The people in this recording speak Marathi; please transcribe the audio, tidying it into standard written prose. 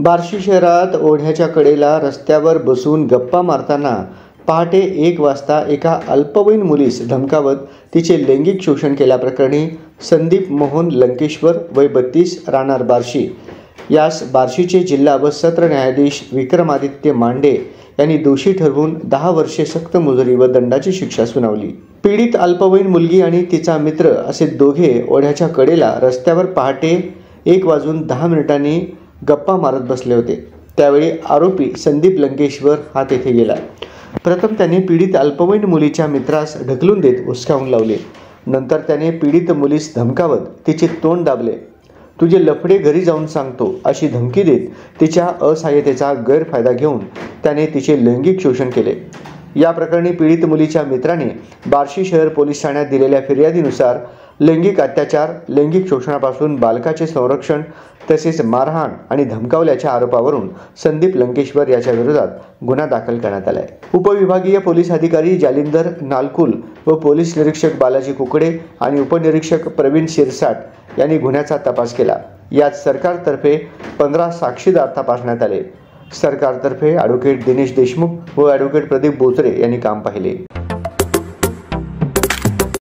बार्शी शहरात ओढ्याच्या कडेला रस्त्यावर बसून गप्पा मारताना पहाटे 1 वाजता एका अल्पवयीन मुलीस धमकावत तिचे लैंगिक शोषण केल्याप्रकरणी संदीप मोहन लंकेश्वर वय 32 राहणार बार्शी यास बार्शीचे जिल्हा व सत्र न्यायाधीश विक्रमादित्य मांडे यांनी दोषी ठरवून 10 वर्षे सक्त मुजरी व दंडाची शिक्षा सुनावली। पीडित अल्पवयीन मुलगी आणि तिचा मित्र असे दोघे ओढ्याच्या कडेला रस्त्यावर पहाटे 1:10 गप्पा मारत बसले होते। त्यावेळी आरोपी संदीप लंकेश्वर हा तेथे गेला। प्रथम त्याने पीडित अल्पवयीन मुलीच्या मित्रास ढकलून देत हुसकावून लावले। नंतर त्याने पीडित मुलीस धमकावत तिचे तोंड दाबले। तुझे लफडे घरी जाऊन सांगतो अशी धमकी देत तिच्या असहाय्यतेचा गैरफायदा घेऊन त्याने तिचे लैंगिक शोषण केले। या प्रकरणी पीडित मुलीच्या मित्राने बार्शी शहर पोलीस ठाण्यात दिलेल्या फिर्यादीनुसार लैंगिक अत्याचार, लैंगिक शोषणापासून बालकाचे संरक्षण तसेच मारहाण आणि धमकावल्याच्या आरोपावरून संदीप लंकेश्वर याच्या विरोधात गुन्हा दाखल करण्यात आला आहे। उपविभागीय पोलीस अधिकारी जालिंदर नालकुल व पोलीस निरीक्षक बालाजी कुकडे आणि उपनिरीक्षक प्रवीण शिरसाट यांनी गुन्ह्याचा तपास केला। यात सरकारतर्फे 15 साक्षीदार तपासण्यात आले। सरकारतर्फे ॲडव्होकेट दिनेश देशमुख व ॲडव्होकेट प्रदीप बोचरे यांनी काम पाहिले।